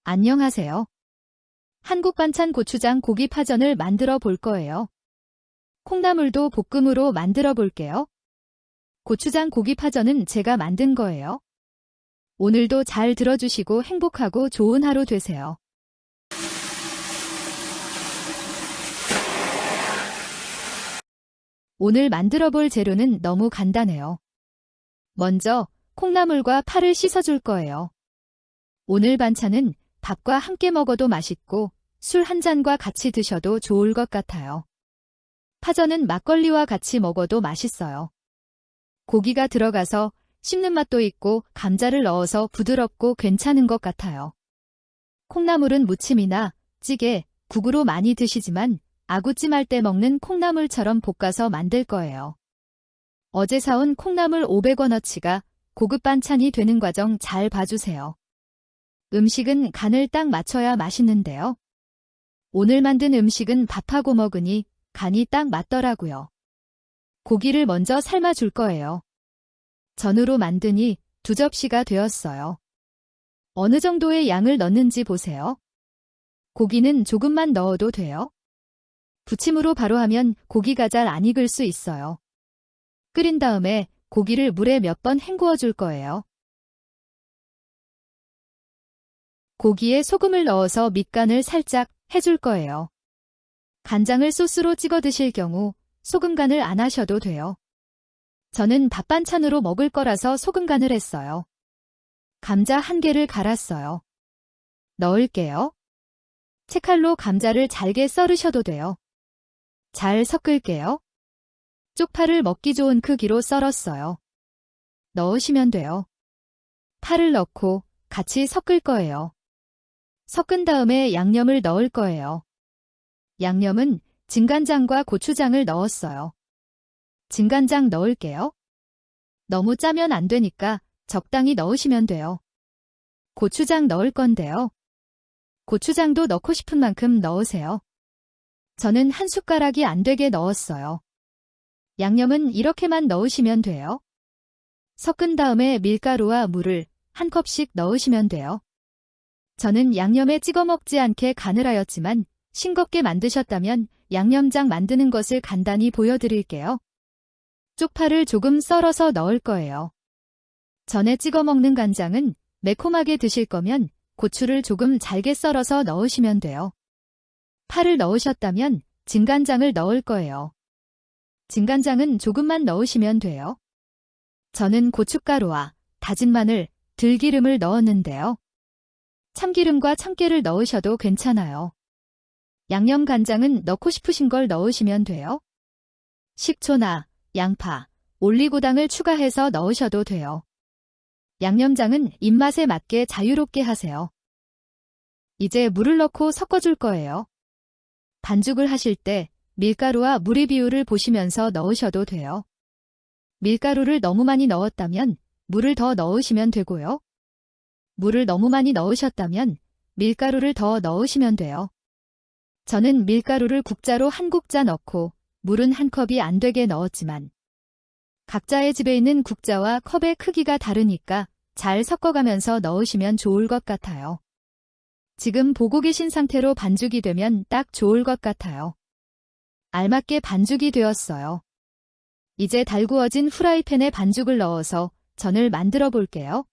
안녕하세요. 한국 반찬 고추장 고기 파전을 만들어 볼 거예요. 콩나물도 볶음으로 만들어 볼게요. 고추장 고기 파전은 제가 만든 거예요. 오늘도 잘 들어주시고 행복하고 좋은 하루 되세요. 오늘 만들어 볼 재료는 너무 간단해요. 먼저 콩나물과 파를 씻어줄 거예요. 오늘 반찬은 밥과 함께 먹어도 맛있고 술 한 잔과 같이 드셔도 좋을 것 같아요. 파전은 막걸리와 같이 먹어도 맛있어요. 고기가 들어가서 씹는 맛도 있고 감자를 넣어서 부드럽고 괜찮은 것 같아요. 콩나물은 무침이나 찌개, 국으로 많이 드시지만 아구찜 할 때 먹는 콩나물처럼 볶아서 만들 거예요. 어제 사온 콩나물 500원어치가 고급 반찬이 되는 과정 잘 봐주세요. 음식은 간을 딱 맞춰야 맛있는데요. 오늘 만든 음식은 밥하고 먹으니 간이 딱 맞더라고요. 고기를 먼저 삶아줄 거예요. 전으로 만드니 2접시가 되었어요. 어느 정도의 양을 넣는지 보세요. 고기는 조금만 넣어도 돼요. 부침으로 바로 하면 고기가 잘 안 익을 수 있어요. 끓인 다음에 고기를 물에 몇 번 헹구어 줄 거예요. 고기에 소금을 넣어서 밑간을 살짝 해줄 거예요. 간장을 소스로 찍어 드실 경우 소금 간을 안 하셔도 돼요. 저는 밥 반찬으로 먹을 거라서 소금 간을 했어요. 감자 1개를 갈았어요. 넣을게요. 채칼로 감자를 잘게 썰으셔도 돼요. 잘 섞을게요. 쪽파를 먹기 좋은 크기로 썰었어요. 넣으시면 돼요. 파를 넣고 같이 섞을 거예요. 섞은 다음에 양념을 넣을 거예요. 양념은 진간장과 고추장을 넣었어요. 진간장 넣을게요. 너무 짜면 안 되니까 적당히 넣으시면 돼요. 고추장 넣을 건데요. 고추장도 넣고 싶은 만큼 넣으세요. 저는 한 숟가락이 안 되게 넣었어요. 양념은 이렇게만 넣으시면 돼요. 섞은 다음에 밀가루와 물을 1컵씩 넣으시면 돼요. 저는 양념에 찍어 먹지 않게 간을 하였지만 싱겁게 만드셨다면 양념장 만드는 것을 간단히 보여드릴게요. 쪽파를 조금 썰어서 넣을 거예요. 전에 찍어 먹는 간장은 매콤하게 드실 거면 고추를 조금 잘게 썰어서 넣으시면 돼요. 파를 넣으셨다면 진간장을 넣을 거예요. 진간장은 조금만 넣으시면 돼요. 저는 고춧가루와 다진 마늘, 들기름을 넣었는데요. 참기름과 참깨를 넣으셔도 괜찮아요. 양념 간장은 넣고 싶으신 걸 넣으시면 돼요. 식초나 양파, 올리고당을 추가해서 넣으셔도 돼요. 양념장은 입맛에 맞게 자유롭게 하세요. 이제 물을 넣고 섞어줄 거예요. 반죽을 하실 때 밀가루와 물의 비율을 보시면서 넣으셔도 돼요. 밀가루를 너무 많이 넣었다면 물을 더 넣으시면 되고요. 물을 너무 많이 넣으셨다면 밀가루를 더 넣으시면 돼요. 저는 밀가루를 국자로 1국자 넣고 물은 1컵이 안 되게 넣었지만 각자의 집에 있는 국자와 컵의 크기가 다르니까 잘 섞어가면서 넣으시면 좋을 것 같아요. 지금 보고 계신 상태로 반죽이 되면 딱 좋을 것 같아요. 알맞게 반죽이 되었어요. 이제 달구어진 후라이팬에 반죽을 넣어서 전을 만들어 볼게요.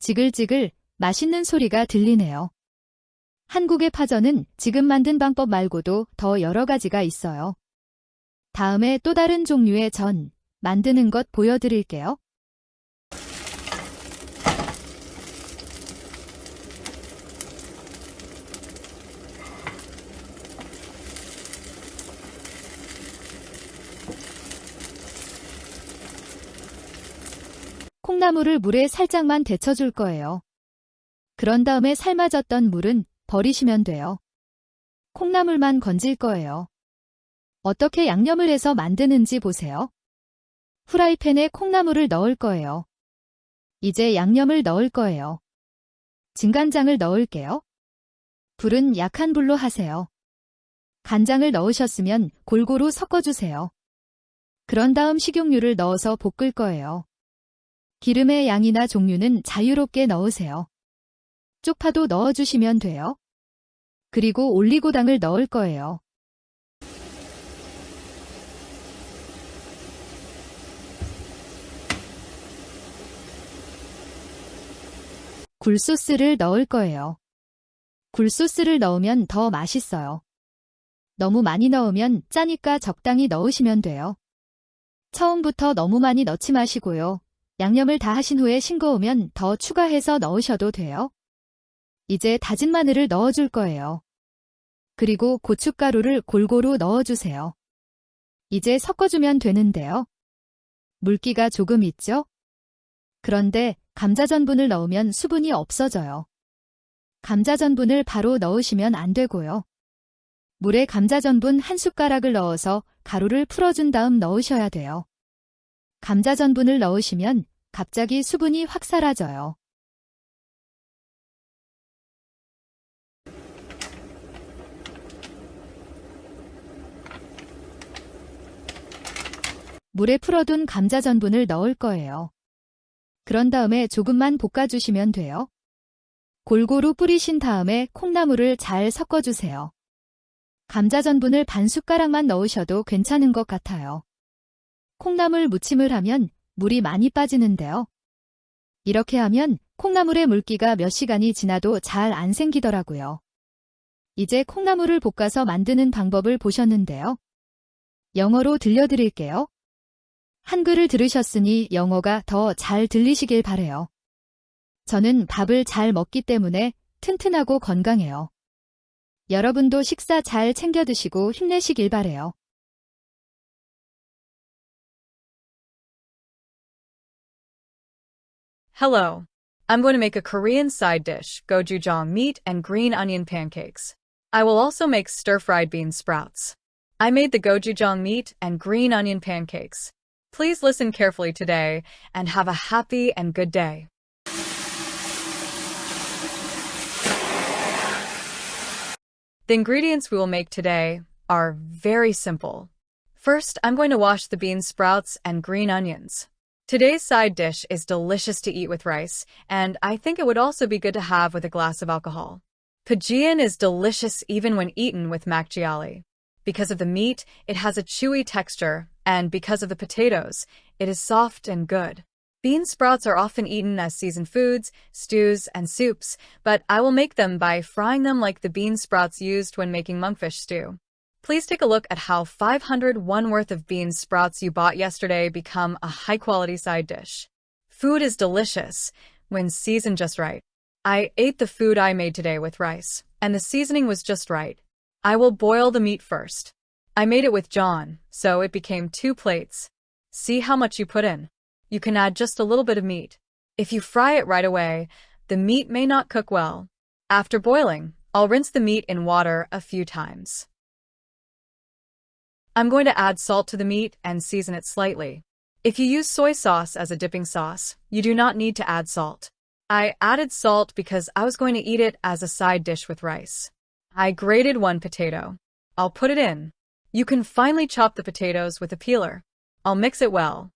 지글지글 맛있는 소리가 들리네요. 한국의 파전은 지금 만든 방법 말고도 더 여러 가지가 있어요. 다음에 또 다른 종류의 전 만드는 것 보여드릴게요. 콩나물을 물에 살짝만 데쳐줄 거예요. 그런 다음에 삶아졌던 물은 버리시면 돼요. 콩나물만 건질 거예요. 어떻게 양념을 해서 만드는지 보세요. 후라이팬에 콩나물을 넣을 거예요. 이제 양념을 넣을 거예요. 진간장을 넣을게요. 불은 약한 불로 하세요. 간장을 넣으셨으면 골고루 섞어주세요. 그런 다음 식용유를 넣어서 볶을 거예요. 기름의 양이나 종류는 자유롭게 넣으세요. 쪽파도 넣어주시면 돼요. 그리고 올리고당을 넣을 거예요. 굴소스를 넣을 거예요. 굴소스를 넣으면 더 맛있어요. 너무 많이 넣으면 짜니까 적당히 넣으시면 돼요. 처음부터 너무 많이 넣지 마시고요. 양념을 다 하신 후에 싱거우면 더 추가해서 넣으셔도 돼요. 이제 다진 마늘을 넣어줄 거예요. 그리고 고춧가루를 골고루 넣어주세요. 이제 섞어주면 되는데요. 물기가 조금 있죠? 그런데 감자전분을 넣으면 수분이 없어져요. 감자전분을 바로 넣으시면 안 되고요. 물에 감자전분 한 숟가락을 넣어서 가루를 풀어준 다음 넣으셔야 돼요. 감자전분을 넣으시면 갑자기 수분이 확 사라져요. 물에 풀어둔 감자전분을 넣을 거예요. 그런 다음에 조금만 볶아주시면 돼요. 골고루 뿌리신 다음에 콩나물을 잘 섞어주세요. 감자전분을 반 숟가락만 넣으셔도 괜찮은 것 같아요. 콩나물 무침을 하면 물이 많이 빠지는데요. 이렇게 하면 콩나물의 물기가 몇 시간이 지나도 잘 안 생기더라고요. 이제 콩나물을 볶아서 만드는 방법을 보셨는데요. 영어로 들려드릴게요. 한글을 들으셨으니 영어가 더 잘 들리시길 바래요. 저는 밥을 잘 먹기 때문에 튼튼하고 건강해요. 여러분도 식사 잘 챙겨 드시고 힘내시길 바래요. Hello. I'm going to make a Korean side dish, gochujang meat and green onion pancakes. I will also make stir-fried bean sprouts. I made the gochujang meat and green onion pancakes. Please listen carefully today and have a happy and good day. The ingredients we will make today are very simple. First, I'm going to wash the bean sprouts and green onions. Today's side dish is delicious to eat with rice, and I think it would also be good to have with a glass of alcohol. Pajeon is delicious even when eaten with makgeolli. Because of the meat, it has a chewy texture, and because of the potatoes, it is soft and good. Bean sprouts are often eaten as seasoned foods, stews, and soups, but I will make them by frying them like the bean sprouts used when making monkfish stew. Please take a look at how 500 won worth of bean sprouts you bought yesterday become a high-quality side dish. Food is delicious when seasoned just right. I ate the food I made today with rice, and the seasoning was just right. I will boil the meat first. I made it with John, so it became 2 plates. See how much you put in. You can add just a little bit of meat. If you fry it right away, the meat may not cook well. After boiling, I'll rinse the meat in water a few times. I'm going to add salt to the meat and season it slightly. If you use soy sauce as a dipping sauce, you do not need to add salt. I added salt because I was going to eat it as a side dish with rice. I grated 1 potato. I'll put it in. You can finely chop the potatoes with a peeler. I'll mix it well.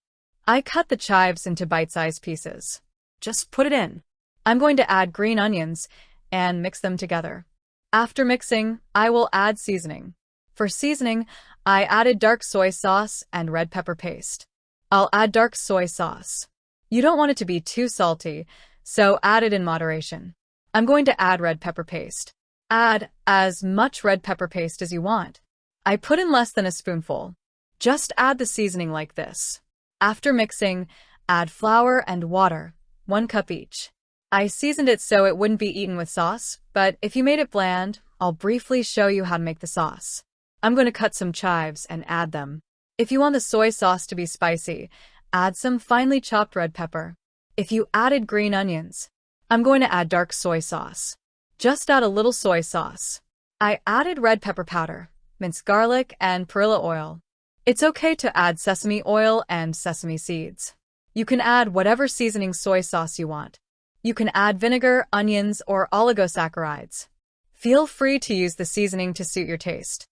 I cut the chives into bite-sized pieces. Just put it in. I'm going to add green onions and mix them together. After mixing, I will add seasoning. For seasoning, I added dark soy sauce and red pepper paste. I'll add dark soy sauce. You don't want it to be too salty, so add it in moderation. I'm going to add red pepper paste. Add as much red pepper paste as you want. I put in less than a spoonful. Just add the seasoning like this. After mixing, add flour and water, 1 cup each. I seasoned it so it wouldn't be eaten with sauce, but if you made it bland, I'll briefly show you how to make the sauce. I'm going to cut some chives and add them. If you want the soy sauce to be spicy, add some finely chopped red pepper. If you added green onions, I'm going to add dark soy sauce. Just add a little soy sauce. I added red pepper powder, minced garlic, and perilla oil. It's okay to add sesame oil and sesame seeds. You can add whatever seasoning soy sauce you want. You can add vinegar, onions, or oligosaccharides. Feel free to use the seasoning to suit your taste.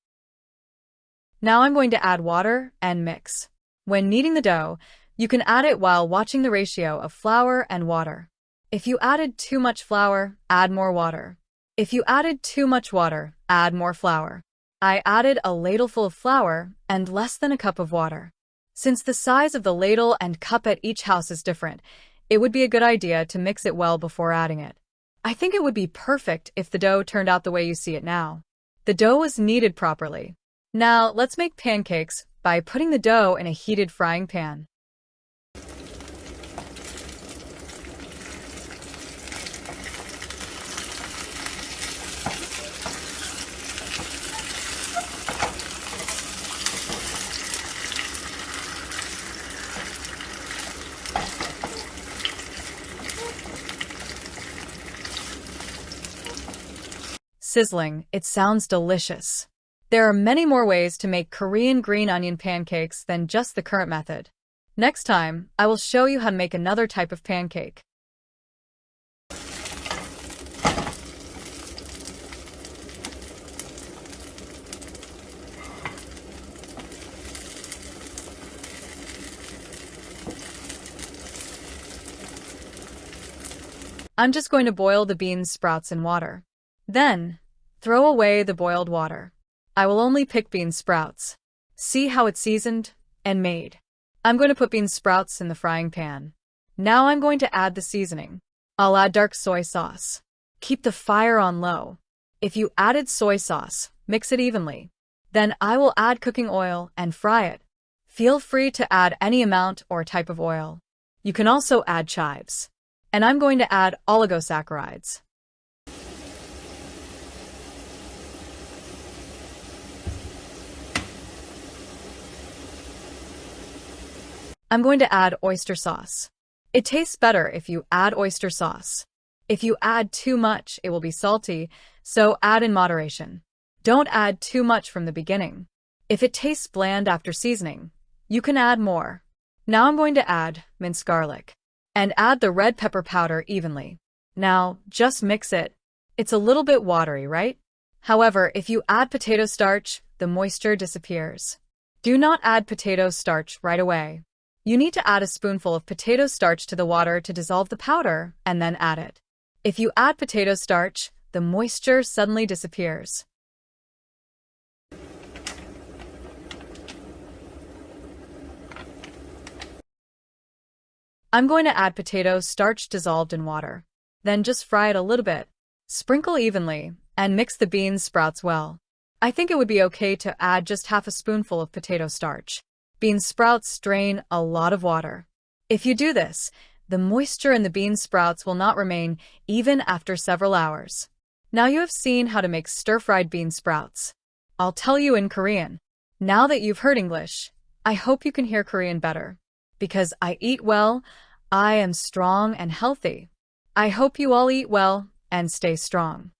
Now I'm going to add water and mix. When kneading the dough, you can add it while watching the ratio of flour and water. If you added too much flour, add more water. If you added too much water, add more flour. I added a ladleful of flour and less than a cup of water. Since the size of the ladle and cup at each house is different, it would be a good idea to mix it well before adding it. I think it would be perfect if the dough turned out the way you see it now. The dough was kneaded properly. Now let's make pancakes by putting the dough in a heated frying pan. Sizzling, it sounds delicious. There are many more ways to make Korean green onion pancakes than just the current method. Next time, I will show you how to make another type of pancake. I'm just going to boil the beans sprouts in water. Then, throw away the boiled water. I will only pick bean sprouts. See how it's seasoned and made. I'm going to put bean sprouts in the frying pan. Now I'm going to add the seasoning. I'll add dark soy sauce. Keep the fire on low. If you added soy sauce, mix it evenly. Then I will add cooking oil and fry it. Feel free to add any amount or type of oil. You can also add chives. And I'm going to add oligosaccharides. I'm going to add oyster sauce. It tastes better if you add oyster sauce. If you add too much, it will be salty, so add in moderation. Don't add too much from the beginning. If it tastes bland after seasoning, you can add more. Now I'm going to add minced garlic and add the red pepper powder evenly. Now, just mix it. It's a little bit watery, right? However, if you add potato starch, the moisture disappears. Do not add potato starch right away. You need to add a spoonful of potato starch to the water to dissolve the powder and then add it. If you add potato starch, the moisture suddenly disappears. I'm going to add potato starch dissolved in water. Then just fry it a little bit. Sprinkle evenly and mix the bean sprouts well. I think it would be okay to add just half a spoonful of potato starch. Bean sprouts drain a lot of water. If you do this, the moisture in the bean sprouts will not remain even after several hours. Now you have seen how to make stir-fried bean sprouts. I'll tell you in Korean. Now that you've heard English, I hope you can hear Korean better. Because I eat well, I am strong and healthy. I hope you all eat well and stay strong.